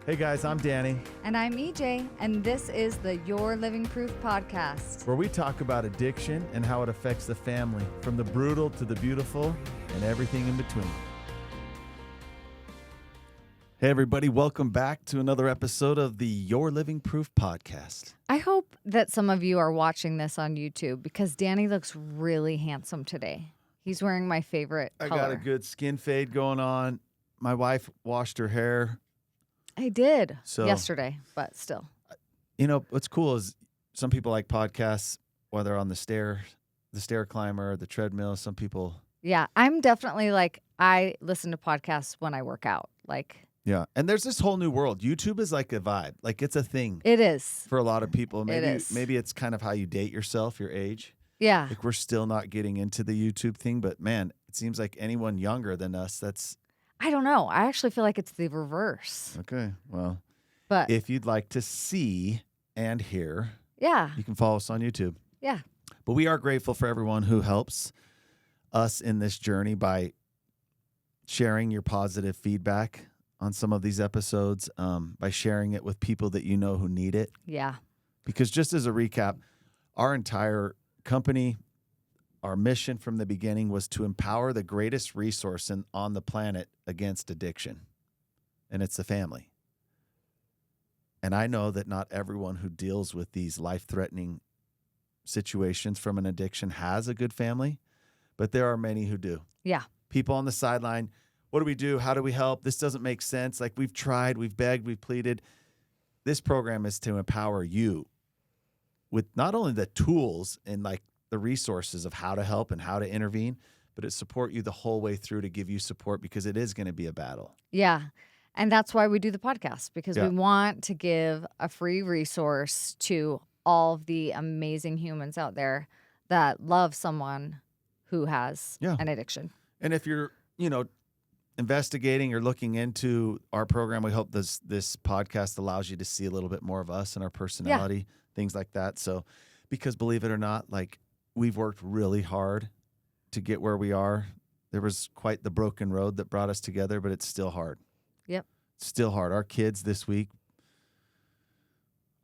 Hey guys, I'm Danny, And I'm EJ, and this is the Your Living Proof podcast. where we talk about addiction and how it affects the family, from the brutal to the beautiful and everything in between. Hey everybody, welcome back to another episode of the Your Living Proof podcast. I hope that some of you are watching this on YouTube because Danny looks really handsome today. He's wearing my favorite I color. got a good skin fade going on. My wife washed her hair. I did So- yesterday, but still. You know, what's cool is some people like podcasts, whether on the stair climber, the treadmill. Some people, Yeah, I'm definitely like, I listen to podcasts when I work out. Like, yeah. And there's this whole new world. YouTube is like a vibe. Like it's a thing it is. for a lot of people. Maybe is. maybe it's kind of how you date yourself, your age. Yeah. Like we're still not getting into the YouTube thing, but man, it seems like anyone younger than us, that's I don't know. I actually feel like it's the reverse. okay. Well, But if you'd like to see and hear, yeah, you can follow us on YouTube. yeah. But we are grateful for everyone who helps us in this journey by sharing your positive feedback on some of these episodes, by sharing it with people that you know who need it. Yeah. Because just as a recap, our entire company, our mission from the beginning was to empower the greatest resource on the planet against addiction, and it's the family. And I know that not everyone who deals with these life-threatening situations from an addiction has a good family, but there are many who do. Yeah. People on the sideline, what do we do? How do we help? This doesn't make sense. Like we've tried, we've begged, we've pleaded. This program is to empower you with not only the tools and like the resources of how to help and how to intervene, but it support you the whole way through to give you support because it is going to be a battle. Yeah. And that's why we do the podcast, because Yeah. we want to give a free resource to all of the amazing humans out there that love someone who has Yeah. an addiction. And if you're, investigating or looking into our program, we hope this podcast allows you to see a little bit more of us and our personality, things like that. So, because believe it or not, like we've worked really hard to get where we are. There was quite the broken road that brought us together, but it's still hard. Yep. It's still hard. Our kids this week,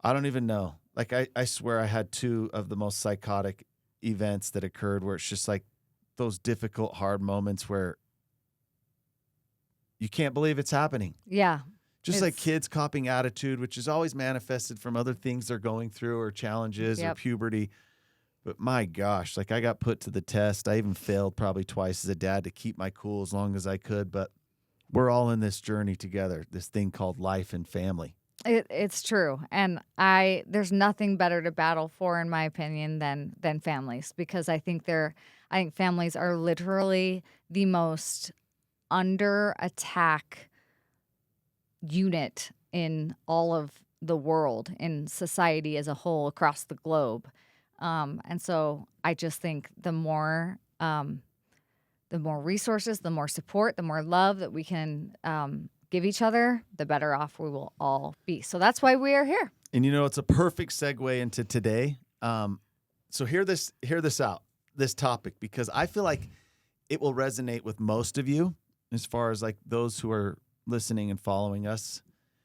I don't even know. Like I swear I had two of the most psychotic events that occurred where it's just like those difficult, hard moments where you can't believe it's happening. Yeah. Just like It's- kids copying attitude, which is always manifested from other things they're going through or challenges or Yep. puberty. But my gosh, like I got put to the test. I even failed probably twice as a dad to keep my cool as long as I could. But we're all in this journey together, this thing called life and family. It's true. And there's nothing better to battle for, in my opinion, than families, because I think families are literally the most under attack unit in all of the world, in society as a whole, across the globe. And so I just think the more resources, the more support, the more love that we can give each other, the better off we will all be. So that's why we are here. And it's a perfect segue into today. So hear this out, this topic, because I feel like it will resonate with most of you as far as like those who are listening and following us,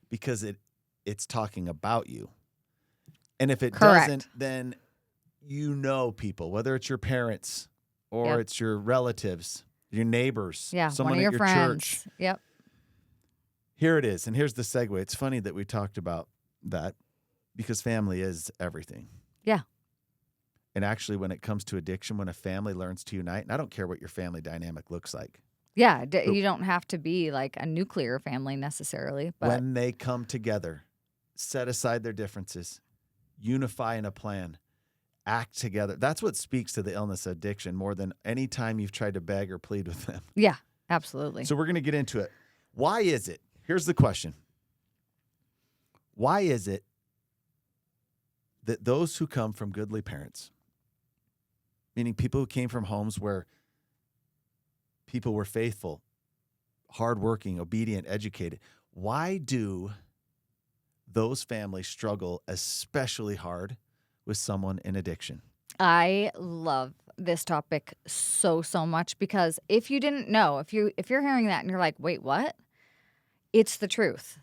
because it's talking about you. And if it Correct. doesn't, then people, whether it's your parents or Yep. it's your relatives, your neighbors, Yeah, someone one of at your your friends. church. Yep. Here it is. And here's the segue. It's funny that we talked about that because family is everything. Yeah. And actually, when it comes to addiction, when a family learns to unite, and I don't care what your family dynamic looks like, Yeah. You don't have to be like a nuclear family necessarily, but when they come together, set aside their differences, unify in a plan, act together. That's what speaks to the illness of addiction more than any time you've tried to beg or plead with them. yeah, absolutely. So we're going to get into it. Why is it? Here's the question. Why is it that those who come from goodly parents, meaning people who came from homes where people were faithful, hardworking, obedient, educated, why do those families struggle especially hard with someone in addiction? I love this topic so much, because if you didn't know, if you're hearing that and you're like, wait, what? It's the truth.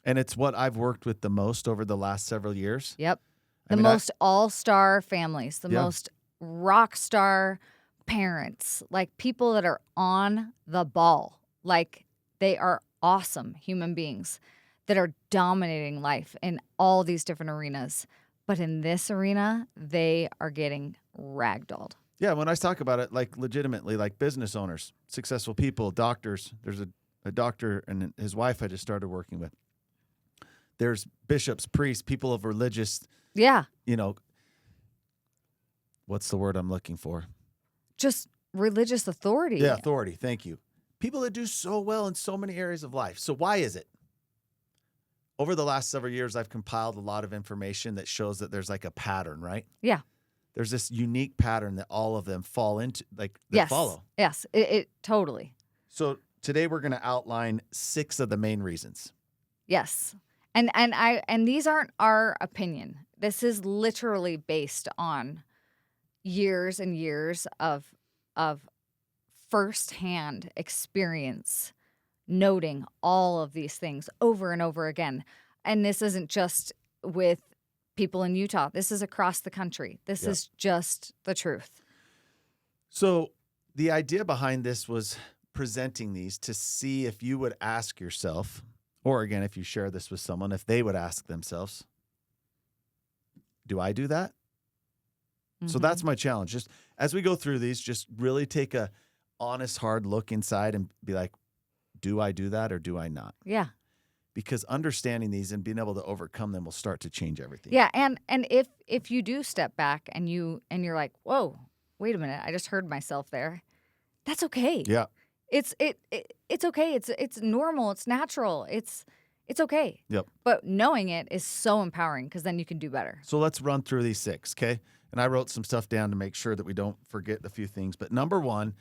And it's what I've worked with the most over the last several years. Yep. I The mean, most all-star families, the Yeah. most rock star parents, like people that are on the ball. Like they are awesome human beings that are dominating life in all these different arenas. But in this arena, they are getting ragdolled. Yeah, when I talk about it, like legitimately, like business owners, successful people, doctors. There's a doctor and his wife I just started working with. There's bishops, priests, people of religious, Yeah. What's the word I'm looking for? Just religious authority. Yeah, authority. Thank you. People that do so well in so many areas of life. So why is it? Over the last several years, I've compiled a lot of information that shows that there's like a pattern, right? Yeah. There's this unique pattern that all of them fall into, like that Yes. follow. Yes. It totally. So today we're going to outline 6 of the main reasons. Yes. And these aren't our opinion. This is literally based on years and years of firsthand experience, noting all of these things over and over again. And this isn't just with people in Utah. This is across the country. This Yep. is just the truth. So the idea behind this was presenting these to see if you would ask yourself, or again, if you share this with someone, if they would ask themselves, do I do that? So Mhm. that's my challenge. Just as we go through these, just really take a honest, hard look inside and be like, do I do that or do I not? Yeah. Because understanding these and being able to overcome them will start to change everything. Yeah, and if you do step back and you're like, whoa, wait a minute, I just heard myself there. That's okay. Yeah. It's okay. It's normal. It's natural. It's okay. Yep. But knowing it is so empowering, because then you can do better. So let's run through these 6, okay? And I wrote some stuff down to make sure that we don't forget a few things. But number 1,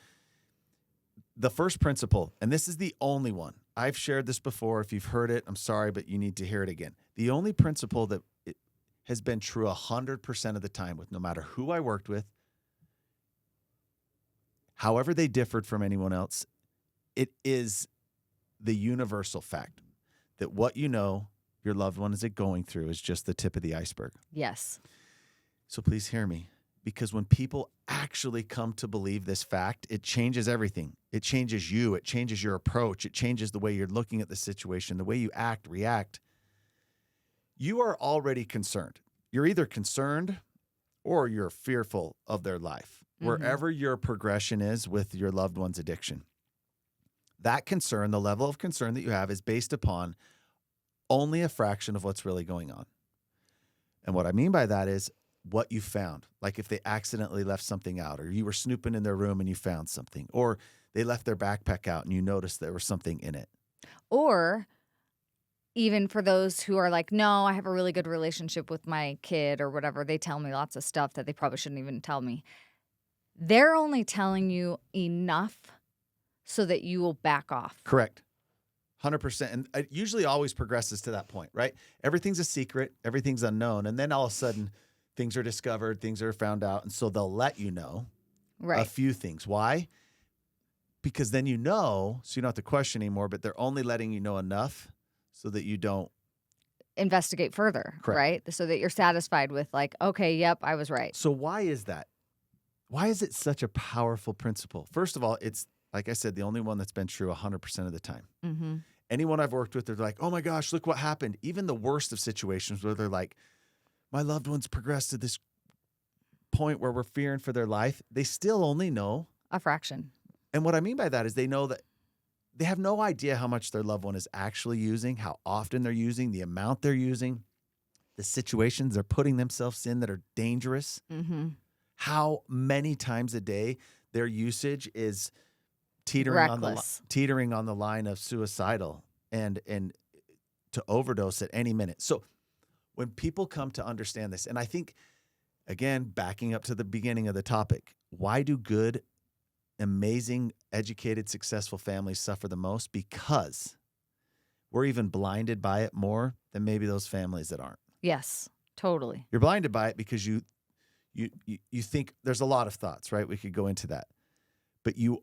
the first principle, and this is the only one. I've shared this before. If you've heard it, I'm sorry, but you need to hear it again. The only principle that it has been true 100% of the time with no matter who I worked with, however they differed from anyone else, it is the universal fact that what you know your loved one is going through is just the tip of the iceberg. Yes. So please hear me, because when people actually come to believe this fact, it changes everything. It changes you. It changes your approach. It changes the way you're looking at the situation, the way you act, react. You are already concerned. You're either concerned or you're fearful of their life, wherever your progression is with your loved one's addiction. That concern, the level of concern that you have, is based upon only a fraction of what's really going on. And what I mean by that is what you found. Like if they accidentally left something out, or you were snooping in their room and you found something, or they left their backpack out and you noticed there was something in it. Or even for those who are like, no, I have a really good relationship with my kid or whatever. They tell me lots of stuff that they probably shouldn't even tell me. They're only telling you enough so that you will back off. Correct. 100%. And it usually always progresses to that point, right? Everything's a secret. Everything's unknown. And then all of a sudden things are discovered, things are found out. And so they'll let you know a few things. Why? Because then you know, so you don't have to question anymore, but they're only letting you know enough so that you don't investigate further, Correct. right? So that you're satisfied with like, okay, yep, I was right. So why is that? Why is it such a powerful principle? First of all, it's, like I said, the only one that's been true 100% of the time. Mm-hmm. Anyone I've worked with, they're like, oh my gosh, look what happened. Even the worst of situations where they're like, my loved one's progressed to this point where we're fearing for their life, they still only know a fraction. And what I mean by that is they know that they have no idea how much their loved one is actually using, how often they're using, the amount they're using, the situations they're putting themselves in that are dangerous, how many times a day their usage is teetering on the line of suicidal and to overdose at any minute. So when people come to understand this, and I think, again, backing up to the beginning of the topic, why do good, amazing, educated, successful families suffer the most? Because we're even blinded by it more than maybe those families that aren't. Yes, totally. You're blinded by it because you You think there's a lot of thoughts, right? We could go into that, but you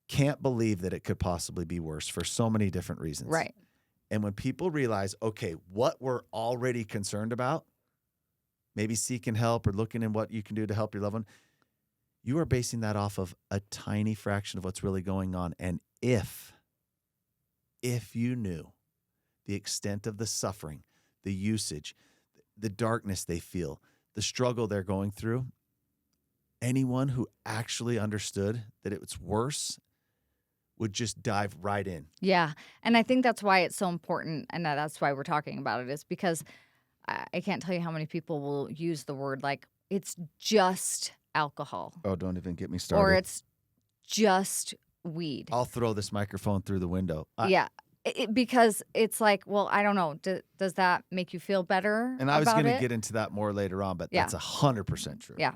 can't believe that it could possibly be worse for so many different reasons. Right. And when people realize, okay, what we're already concerned about, maybe seeking help or looking in what you can do to help your loved one, you are basing that off of a tiny fraction of what's really going on. And if you knew the extent of the suffering, the usage, the darkness they feel, the struggle they're going through, anyone who actually understood that it was worse would just dive right in. Yeah. And I think that's why it's so important. And that's why we're talking about it, is because I can't tell you how many people will use the word like it's just alcohol Oh, don't even get me started. or it's just weed. I'll throw this microphone through the window. Yeah. Because it's like, well, I don't know. Does that make you feel better? And I was about going to it? get into that more later on, but Yeah. that's 100% true. Yeah.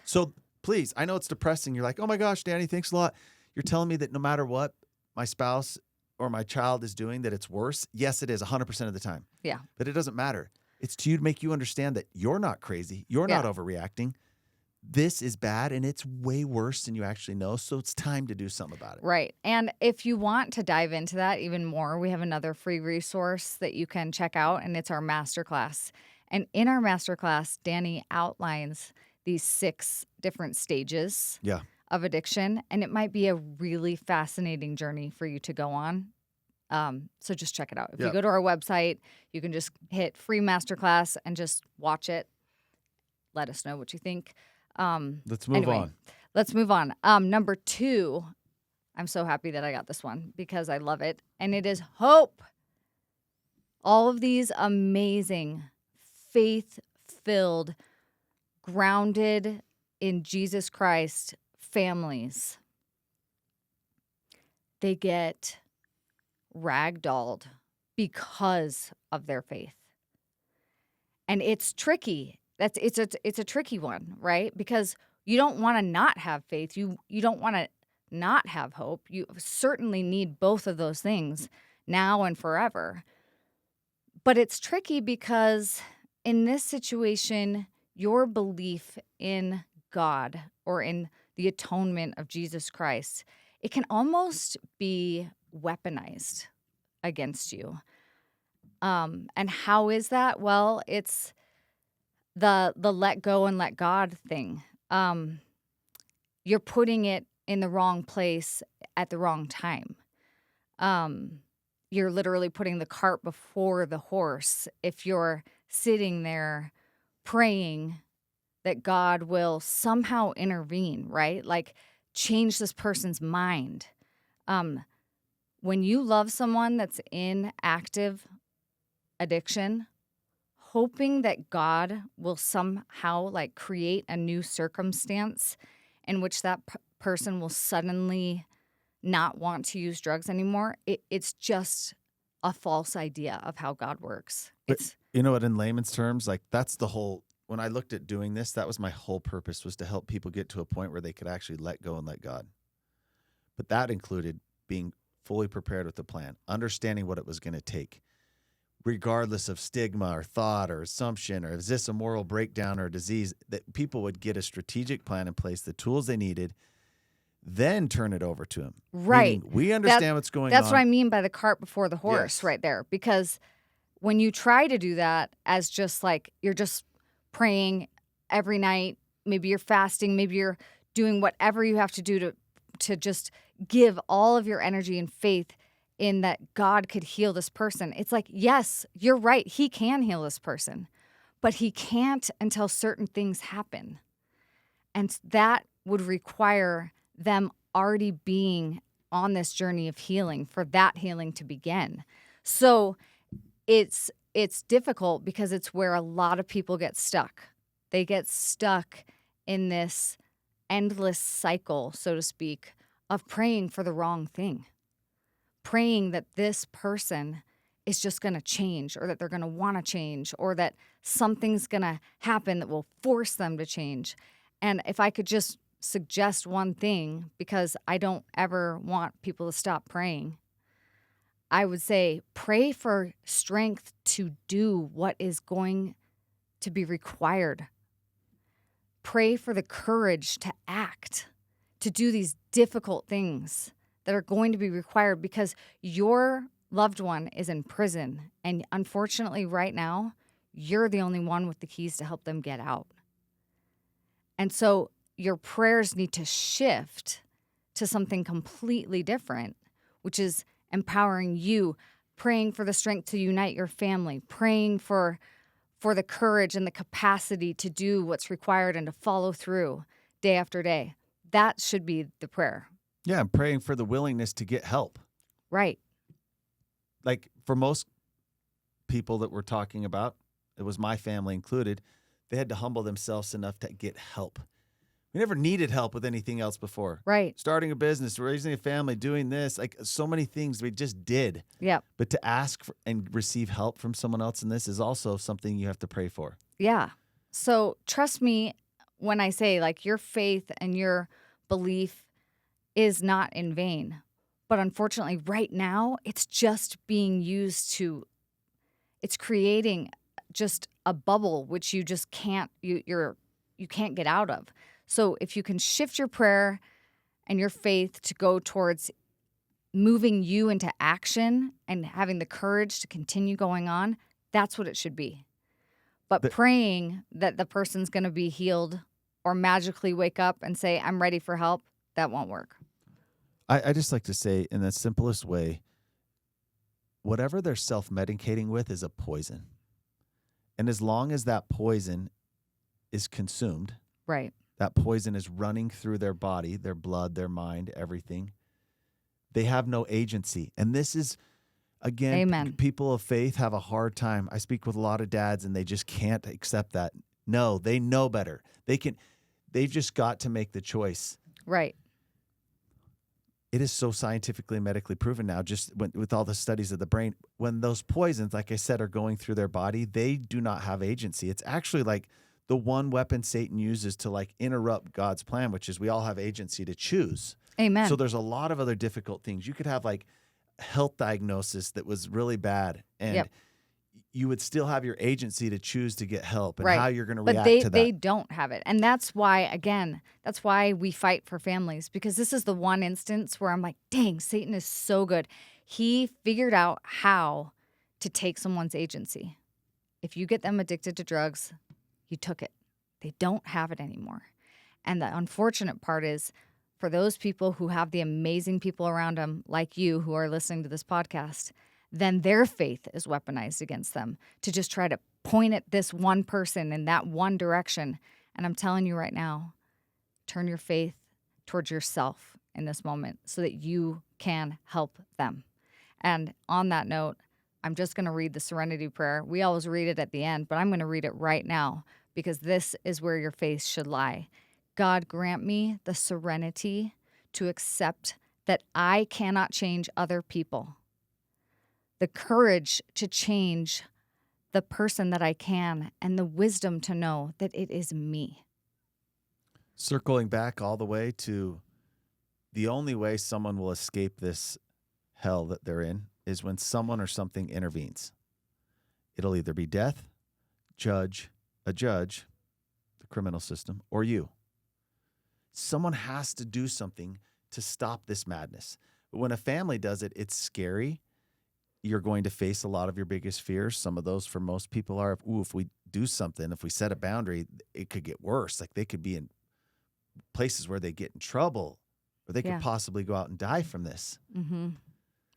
So please, I know it's depressing. You're like, oh my gosh, Danny, thanks a lot. You're telling me that no matter what my spouse or my child is doing, that it's worse. Yes, it is 100% of the time. Yeah. But it doesn't matter. It's to make you understand that you're not crazy. You're not overreacting. This is bad and it's way worse than you actually know. So it's time to do something about it. Right. And if you want to dive into that even more, we have another free resource that you can check out, and it's our masterclass. And in our masterclass, Danny outlines these 6 different stages of addiction, and it might be a really fascinating journey for you to go on. So just check it out. If you go to our website, you can just hit free masterclass and just watch it. Let us know what you think. Let's move on. Let's move on. Number 2, I'm so happy that I got this one because I love it. And it is hope. All of these amazing, faith-filled, grounded in Jesus Christ families, they get ragdolled because of their faith. And it's tricky. It's a tricky one, right? Because you don't want to not have faith. You don't want to not have hope. You certainly need both of those things now and forever. But it's tricky because in this situation, your belief in God or in the atonement of Jesus Christ, it can almost be weaponized against you. And how is that? Well, it's the let go and let God thing. You're putting it in the wrong place at the wrong time. You're literally putting the cart before the horse if you're sitting there praying that God will somehow intervene, right? Like change this person's mind. When you love someone that's in active addiction, hoping that God will somehow like create a new circumstance in which that person will suddenly not want to use drugs anymore, it's just a false idea of how God works. But you know what, in layman's terms, like that's the whole, when I looked at doing this, that was my whole purpose, was to help people get to a point where they could actually let go and let God. But that included being fully prepared with the plan, understanding what it was going to take, regardless of stigma or thought or assumption, or is this a moral breakdown or disease, that people would get a strategic plan in place, the tools they needed, then turn it over to him. Right. Meaning, we understand what's going on. That's what I mean by the cart before the horse right there. Because when you try to do that as just like you're just praying every night, maybe you're fasting, maybe you're doing whatever you have to do to just give all of your energy and faith in that God could heal this person. It's like, yes, you're right. He can heal this person, but he can't until certain things happen. And that would require them already being on this journey of healing for that healing to begin. So it's difficult because it's where a lot of people get stuck. They get stuck in this endless cycle, so to speak, of praying for the wrong thing. Praying that this person is just going to change, or that they're going to want to change, or that something's going to happen that will force them to change. And if I could just suggest one thing, because I don't ever want people to stop praying, I would say pray for strength to do what is going to be required. pray for the courage to act, to do these difficult things that are going to be required because your loved one is in prison. And unfortunately, right now, you're the only one with the keys to help them get out. And so your prayers need to shift to something completely different, which is empowering you, praying for the strength to unite your family, praying for the courage and the capacity to do what's required and to follow through day after day. That should be the prayer. Yeah, I'm praying for the willingness to get help. Right. Like for most people that we're talking about, it was my family included, they had to humble themselves enough to get help. We never needed help with anything else before. Right. Starting a business, raising a family, doing this, like so many things we just did. Yep. But to ask for and receive help from someone else in this is also something you have to pray for. Yeah. So trust me when I say like your faith and your belief is not in vain. But unfortunately, right now, it's just being used it's creating just a bubble which you just can't you can't get out of. So if you can shift your prayer and your faith to go towards moving you into action and having the courage to continue going on, that's what it should be. But praying that the person's going to be healed or magically wake up and say, I'm ready for help, that won't work. I just like to say in the simplest way, whatever they're self-medicating with is a poison. And as long as that poison is consumed, right, that poison is running through their body, their blood, their mind, everything, they have no agency. And this is, again, Amen. People of faith have a hard time. I speak with a lot of dads and they just can't accept that. No, they know better. They've just got to make the choice. Right. It is so scientifically and medically proven now, just with all the studies of the brain, when those poisons, like I said, are going through their body, they do not have agency. It's actually like the one weapon Satan uses to like interrupt God's plan, which is we all have agency to choose. Amen. So there's a lot of other difficult things. You could have like health diagnosis that was really bad, and you would still have your agency to choose to get help and how you're going to react to that. But they don't have it. And that's why, again, that's why we fight for families, because this is the one instance where I'm like, dang, Satan is so good. He figured out how to take someone's agency. If you get them addicted to drugs, you took it. They don't have it anymore. And the unfortunate part is for those people who have the amazing people around them, like you who are listening to this podcast, then their faith is weaponized against them to just try to point at this one person in that one direction. And I'm telling you right now, turn your faith towards yourself in this moment so that you can help them. And on that note, I'm just going to read the Serenity Prayer. We always read it at the end, but I'm going to read it right now because this is where your faith should lie. God, grant me the serenity to accept that I cannot change other people, the courage to change the person that I can, and the wisdom to know that it is me. Circling back all the way to the only way someone will escape this hell that they're in is when someone or something intervenes. It'll either be death, a judge, the criminal system, or you. Someone has to do something to stop this madness. But when a family does it, it's scary. You're going to face a lot of your biggest fears. Some of those for most people are, if we do something, if we set a boundary, it could get worse. Like they could be in places where they get in trouble or they could possibly go out and die from this. Mm-hmm.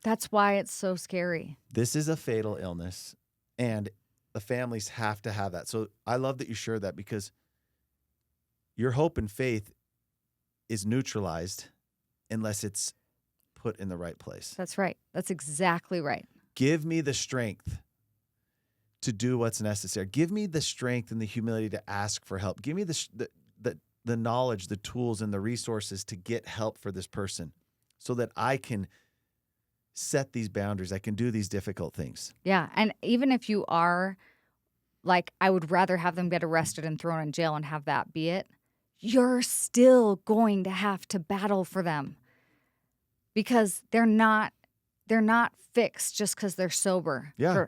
That's why it's so scary. This is a fatal illness and the families have to have that. So I love that you share that because your hope and faith is neutralized unless it's put in the right place. That's right. That's exactly right. Give me the strength to do what's necessary. Give me the strength and the humility to ask for help. Give me the knowledge, the tools, and the resources to get help for this person so that I can set these boundaries. I can do these difficult things. Yeah. And even if you are like, I would rather have them get arrested and thrown in jail and have that be it, you're still going to have to battle for them because they're not fixed just because they're sober. Yeah.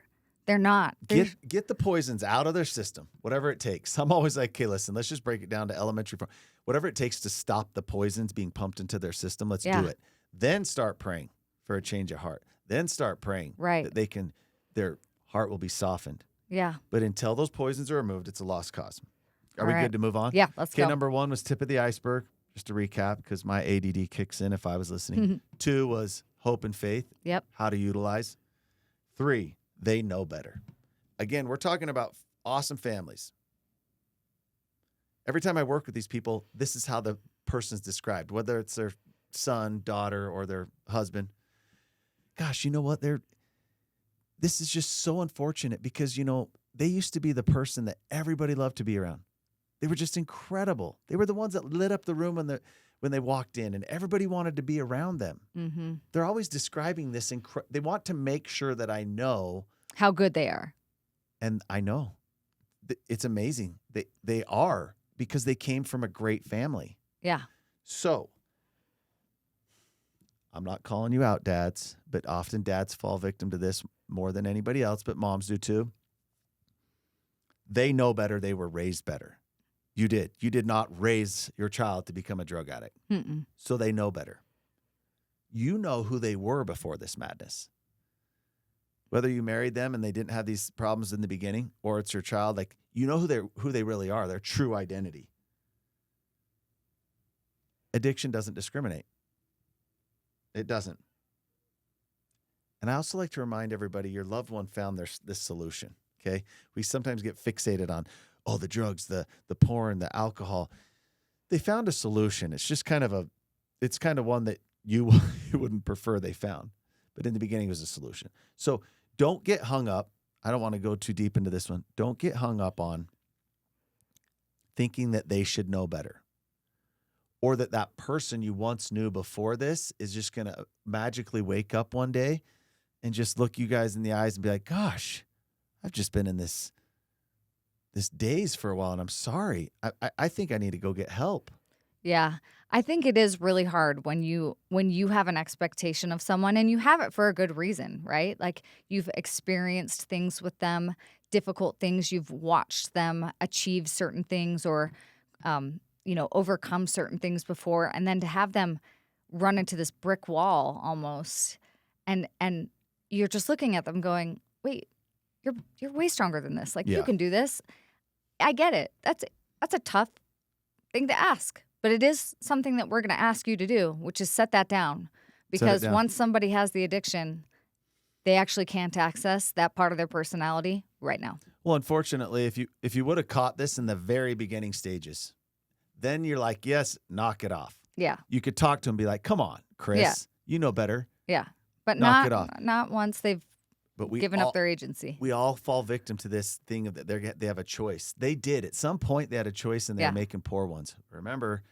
They're not. Get the poisons out of their system, whatever it takes. I'm always like, okay, listen, let's just break it down to elementary form. Whatever it takes to stop the poisons being pumped into their system, let's do it. Then start praying for a change of heart. Then start praying that their heart will be softened. Yeah. But until those poisons are removed, it's a lost cause. Are we good to move on? Yeah, let's go. Okay, number 1 was tip of the iceberg, just to recap, because my ADD kicks in if I was listening. 2 was hope and faith. Yep. How to utilize. 3, they know better. Again, we're talking about awesome families. Every time I work with these people, this is how the person's described, whether it's their son, daughter, or their husband. Gosh, you know what? This is just so unfortunate because, they used to be the person that everybody loved to be around. They were just incredible. They were the ones that lit up the room when they walked in, and everybody wanted to be around them. Mm-hmm. They're always describing this. They want to make sure that I know how good they are. And I know. It's amazing. They are, because they came from a great family. Yeah. So, I'm not calling you out, dads, but often dads fall victim to this more than anybody else, but moms do too. They know better. They were raised better. You did. You did not raise your child to become a drug addict. Mm-mm. So they know better. You know who they were before this madness. Whether you married them and they didn't have these problems in the beginning, or it's your child, like, you know who they really are, their true identity. Addiction doesn't discriminate. It doesn't. And I also like to remind everybody, your loved one found this solution, okay? We sometimes get fixated on, the drugs, the porn, the alcohol. They found a solution. It's just kind of one that you wouldn't prefer they found. But in the beginning, it was a solution. So don't get hung up. I don't want to go too deep into this one. Don't get hung up on thinking that they should know better, or that person you once knew before this is just going to magically wake up one day and just look you guys in the eyes and be like, gosh, I've just been in this daze for a while, and I'm sorry. I think I need to go get help. Yeah. I think it is really hard when you have an expectation of someone, and you have it for a good reason, right? Like, you've experienced things with them, difficult things. You've watched them achieve certain things, or, overcome certain things before. And then to have them run into this brick wall almost, and you're just looking at them going, wait, you're way stronger than this. Like, you can do this. I get it. That's a tough thing to ask. But it is something that we're going to ask you to do, which is set that down. Because once somebody has the addiction, they actually can't access that part of their personality right now. Well, unfortunately, if you would have caught this in the very beginning stages, then you're like, yes, knock it off. Yeah. You could talk to them and be like, come on, Chris, you know better. Yeah. But knock it off. Not once they've given up their agency. We all fall victim to this thing of that they have a choice. They did. At some point, they had a choice, and they were making poor ones. Remember,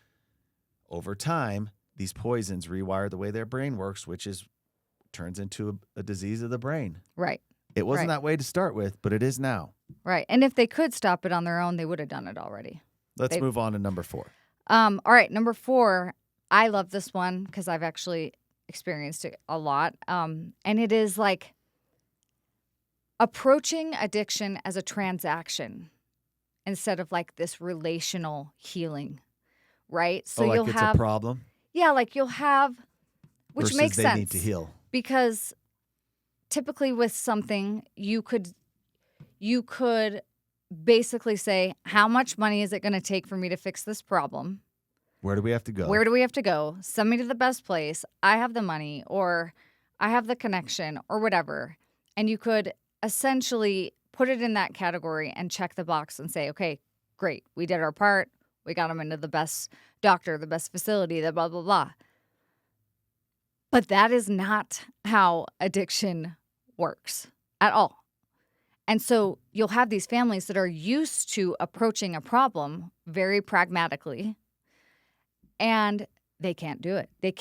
over time, these poisons rewire the way their brain works, which turns into a disease of the brain. Right. It wasn't that way to start with, but it is now. Right. And if they could stop it on their own, they would have done it already. Let's move on to number 4. All right. Number 4, I love this one because I've actually experienced it a lot. And it is like approaching addiction as a transaction instead of like this relational healing, right? So you'll have a problem. Yeah, like you'll have, which versus makes sense. They need to heal because typically with something you could basically say, how much money is it going to take for me to fix this problem? Where do we have to go? Where do we have to go? Send me to the best place. I have the money, or I have the connection, or whatever. And you could essentially put it in that category and check the box and say, okay, great. We did our part. We got them into the best doctor, the best facility, the blah, blah, blah. But that is not how addiction works at all. And so you'll have these families that are used to approaching a problem very pragmatically, and they can't do it. They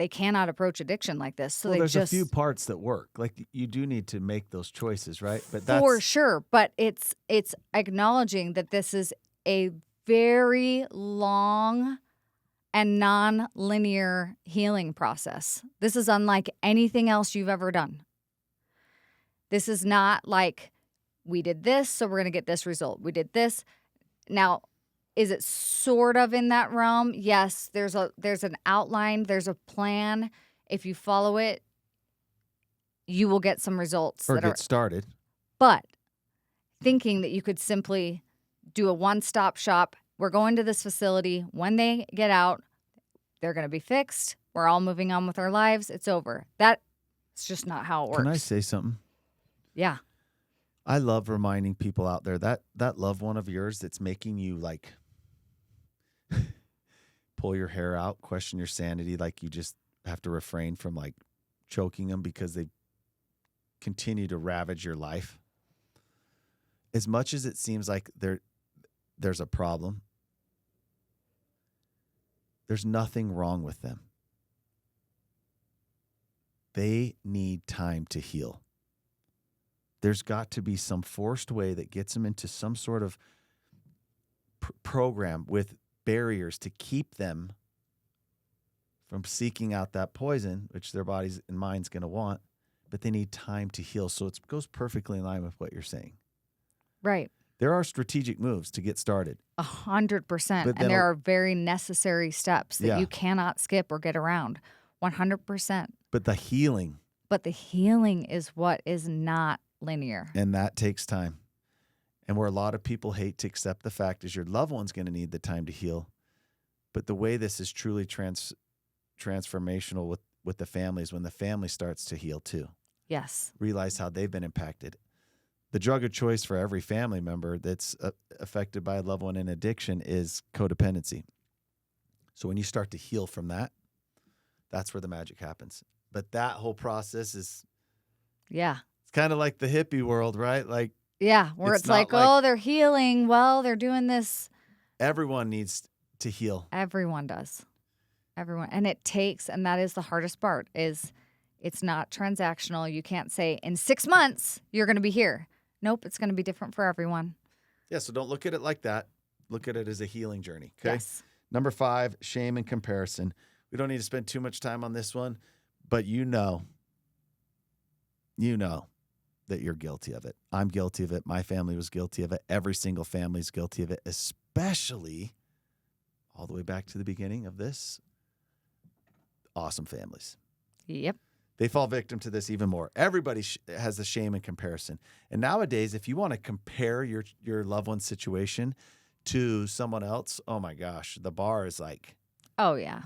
cannot approach addiction like this. So there's a few parts that work. Like, you do need to make those choices, right? But that's for sure. But it's acknowledging that this is a very long and non-linear healing process. This is unlike anything else you've ever done. This is not like we did this, so we're going to get this result. We did this. Now, is it sort of in that realm? Yes, there's an outline, there's a plan. If you follow it, you will get some results Or that get are, started. but thinking that you could simply do a one-stop shop. We're going to this facility. When they get out, they're going to be fixed. We're all moving on with our lives. It's over. That's just not how it works. Can I say something? Yeah. I love reminding people out there that loved one of yours that's making you like pull your hair out, question your sanity, like you just have to refrain from like choking them because they continue to ravage your life. As much as it seems like there's a problem, there's nothing wrong with them. They need time to heal. There's got to be some forced way that gets them into some sort of program with barriers to keep them from seeking out that poison, which their bodies and mind's going to want, but they need time to heal. So it goes perfectly in line with what you're saying. Right. There are strategic moves to get started. 100%. But then And there are very necessary steps that Yeah. you cannot skip or get around. 100%. But the healing, But the healing is what is not linear. and that takes time. And where a lot of people hate to accept the fact is your loved one's going to need the time to heal. But the way this is truly transformational with the family is when the family starts to heal too. Yes. Realize how they've been impacted. The drug of choice for every family member that's affected by a loved one in addiction is codependency. So when you start to heal from that, that's where the magic happens. But that whole process is, Yeah. it's kind of like the hippie world, right? Like Yeah. Where It's it's not like, like- oh, they're healing. Well, they're doing this. everyone needs to heal. Everyone does. Everyone. And it takes, and that is the hardest part, is it's not transactional. You can't say in 6 months, you're going to be here. Nope. It's going to be different for everyone. Yeah, so don't look at it like that. Look at it as a healing journey, okay? Yes. Number 5, shame and comparison. We don't need to spend too much time on this one, but you know that you're guilty of it. I'm guilty of it. My family was guilty of it. Every single family is guilty of it, especially all the way back to the beginning of this. Awesome families. Yep. They fall victim to this even more. Everybody has the shame and comparison. And nowadays, if you want to compare your loved one's situation to someone else, oh my gosh, the bar is like Oh, yeah.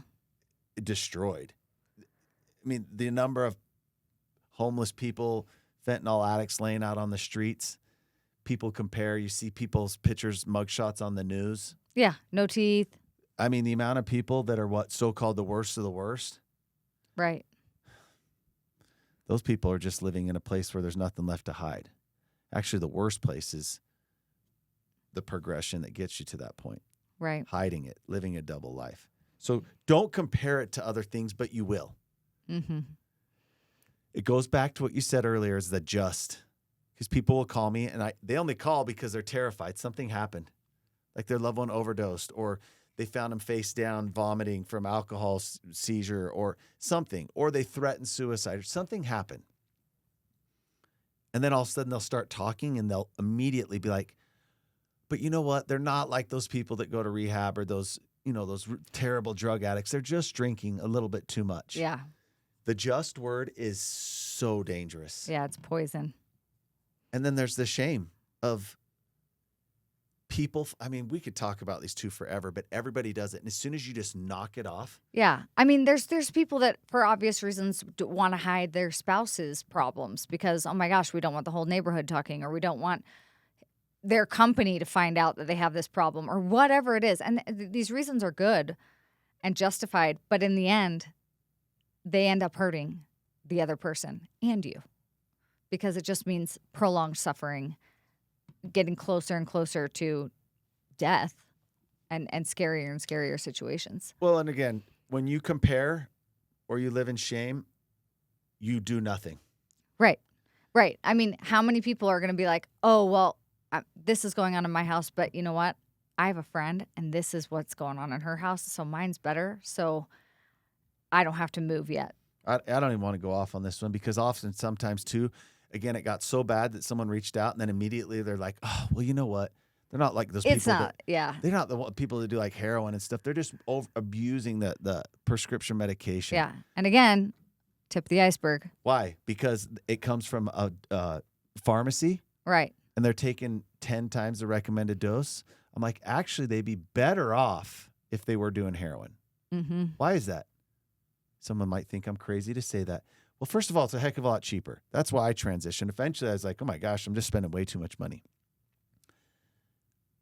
destroyed. I mean, the number of homeless people, fentanyl addicts laying out on the streets, people compare. You see people's pictures, mugshots on the news. Yeah. No teeth. I mean, the amount of people that are what so-called the worst of the worst, Right. those people are just living in a place where there's nothing left to hide. Actually, the worst place is the progression that gets you to that point. Right. Hiding it, living a double life. So don't compare it to other things, but you will. Mm-hmm. It goes back to what you said earlier is the just. Because people will call me, and they only call because they're terrified. Something happened. Like their loved one overdosed, or they found him face down vomiting from alcohol seizure or something, or they threatened suicide, or something happened. And then all of a sudden they'll start talking and they'll immediately be like, but you know what? They're not like those people that go to rehab or those terrible drug addicts. They're just drinking a little bit too much. Yeah. The just word is so dangerous. Yeah. It's poison. And then there's the shame of people. I mean, we could talk about these two forever, but everybody does it. And as soon as you just knock it off. Yeah. I mean, there's people that, for obvious reasons, want to hide their spouse's problems because, oh my gosh, we don't want the whole neighborhood talking, or we don't want their company to find out that they have this problem, or whatever it is. And these reasons are good and justified, but in the end, they end up hurting the other person and you because it just means prolonged suffering, getting closer and closer to death and scarier and scarier situations. Well, and again, when you compare or you live in shame, you do nothing. Right. Right. I mean, how many people are going to be like, oh, well, this is going on in my house, but you know what? I have a friend and this is what's going on in her house. So mine's better. So I don't have to move yet. I don't even want to go off on this one because often sometimes too, again, it got so bad that someone reached out, and then immediately they're like, oh, well, you know what? They're not like those It's people not, yeah. they're not the people that do like heroin and stuff. They're just abusing the prescription medication. Yeah. And again, tip of the iceberg. Why? Because it comes from a pharmacy, Right. and they're taking 10 times the recommended dose. I'm like, actually, they'd be better off if they were doing heroin. Mm-hmm. Why is that? Someone might think I'm crazy to say that. Well, first of all, it's a heck of a lot cheaper. That's why I transitioned. Eventually, I was like, oh my gosh, I'm just spending way too much money.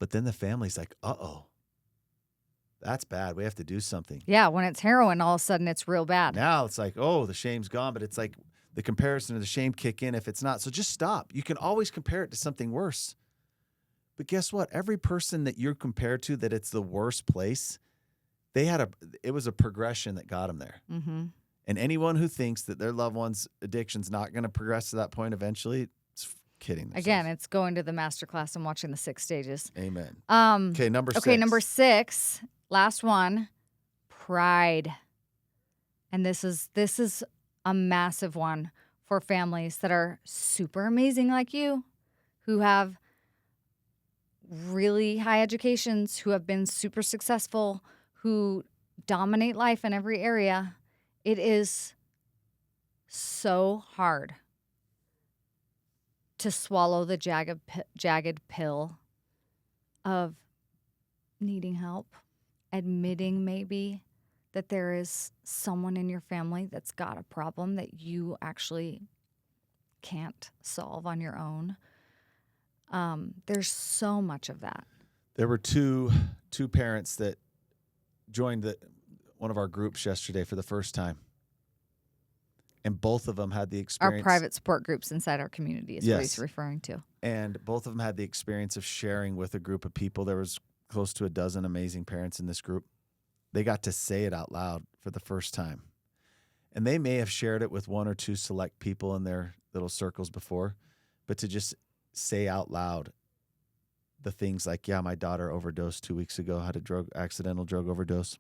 But then the family's like, uh-oh, that's bad. We have to do something. Yeah, when it's heroin, all of a sudden it's real bad. Now it's like, oh, the shame's gone, but it's like the comparison of the shame kick in if it's not. So just stop. You can always compare it to something worse. But guess what? Every person that you're compared to that it's the worst place, it was a progression that got them there. Mm-hmm. And anyone who thinks that their loved one's addiction's not going to progress to that point eventually, it's kidding themselves. Again, it's going to the masterclass and watching the 6 stages. Amen. Okay, number 6. Okay, number 6, last one, pride. And this is a massive one for families that are super amazing like you, who have really high educations, who have been super successful, who dominate life in every area. It is so hard to swallow the jagged pill of needing help, admitting maybe that there is someone in your family that's got a problem that you actually can't solve on your own. There's so much of that. There were two parents that joined one of our groups yesterday for the first time. And both of them had the experience. Our private support groups inside our community is what he's referring to. And both of them had the experience of sharing with a group of people. There was close to a dozen amazing parents in this group. They got to say it out loud for the first time. And they may have shared it with one or two select people in their little circles before, but to just say out loud the things like, yeah, my daughter overdosed 2 weeks ago, had a accidental drug overdose,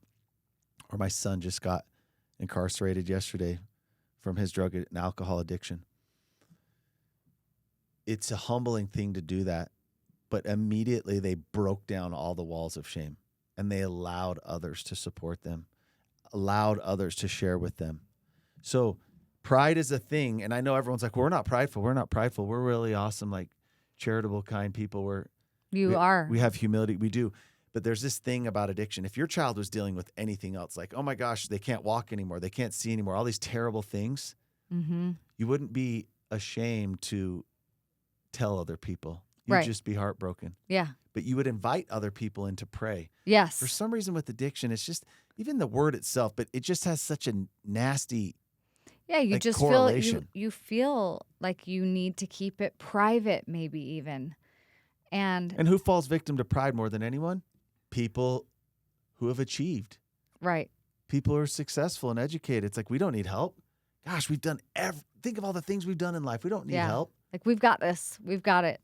or my son just got incarcerated yesterday from his drug and alcohol addiction. It's a humbling thing to do that, but immediately they broke down all the walls of shame, and they allowed others to support them, allowed others to share with them. So pride is a thing, and I know everyone's like, well, we're not prideful. We're really awesome, like charitable, kind people. We have humility. We do. But there's this thing about addiction. If your child was dealing with anything else, like, oh my gosh, they can't walk anymore, they can't see anymore, all these terrible things, you wouldn't be ashamed to tell other people. You'd just be heartbroken. Yeah. But you would invite other people in to pray. Yes. For some reason with addiction, it's just, even the word itself, but it just has such a nasty you just correlation. You feel like you need to keep it private, maybe even. And who falls victim to pride more than anyone? People who have achieved. Right. People who are successful and educated. It's like, we don't need help. Gosh, we've done think of all the things we've done in life. We don't need help. Like, we've got this. We've got it.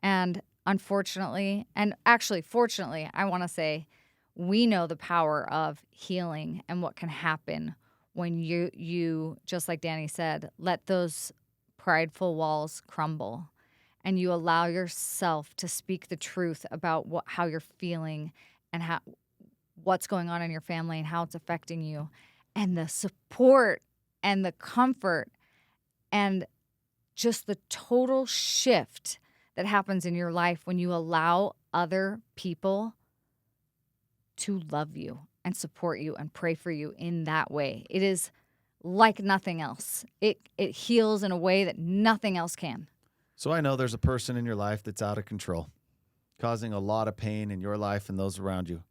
And unfortunately, and actually fortunately, I want to say, we know the power of healing and what can happen when you just like Danny said, let those prideful walls crumble. And you allow yourself to speak the truth about how you're feeling and what's going on in your family and how it's affecting you. And the support and the comfort and just the total shift that happens in your life when you allow other people to love you and support you and pray for you in that way. It is like nothing else. It heals in a way that nothing else can. So I know there's a person in your life that's out of control, causing a lot of pain in your life and those around you.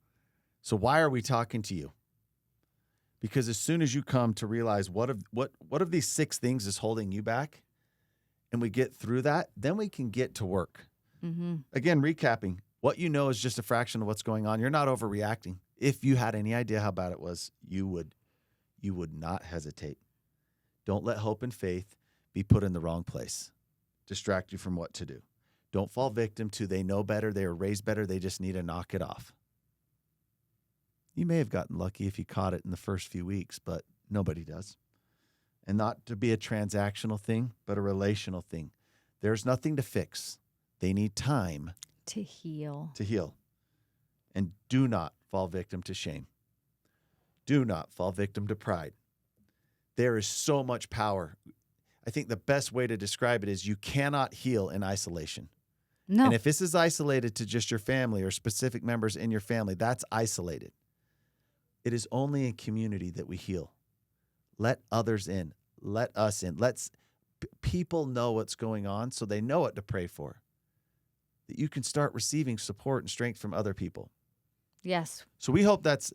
So why are we talking to you? Because as soon as you come to realize what of these 6 things is holding you back, and we get through that, then we can get to work. Again, recapping, what you know is just a fraction of what's going on. You're not overreacting. If you had any idea how bad it was, you would not hesitate. Don't let hope and faith be put in the wrong place. Distract you from what to do. Don't fall victim to they know better, they were raised better, they just need to knock it off. You may have gotten lucky if you caught it in the first few weeks, but nobody does. and not to be a transactional thing, but a relational thing. There's nothing to fix. They need time To heal. to heal. And do not fall victim to shame. Do not fall victim to pride. There is so much power. I think the best way to describe it is you cannot heal in isolation. No. And if this is isolated to just your family or specific members in your family, that's isolated. It is only in community that we heal. Let others in. Let us in. People know what's going on so they know what to pray for. That you can start receiving support and strength from other people. Yes. So we hope that's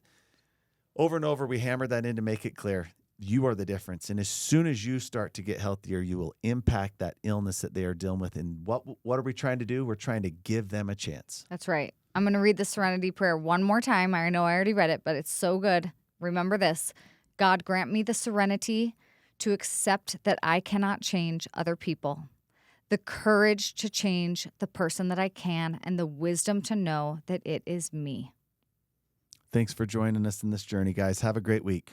over and over. We hammer that in to make it clear. You are the difference. And as soon as you start to get healthier, you will impact that illness that they are dealing with. And what are we trying to do? We're trying to give them a chance. That's right. I'm going to read the Serenity Prayer one more time. I know I already read it, but it's so good. Remember this. God, grant me the serenity to accept that I cannot change other people, the courage to change the person that I can, and the wisdom to know that it is me. Thanks for joining us in this journey, guys. Have a great week.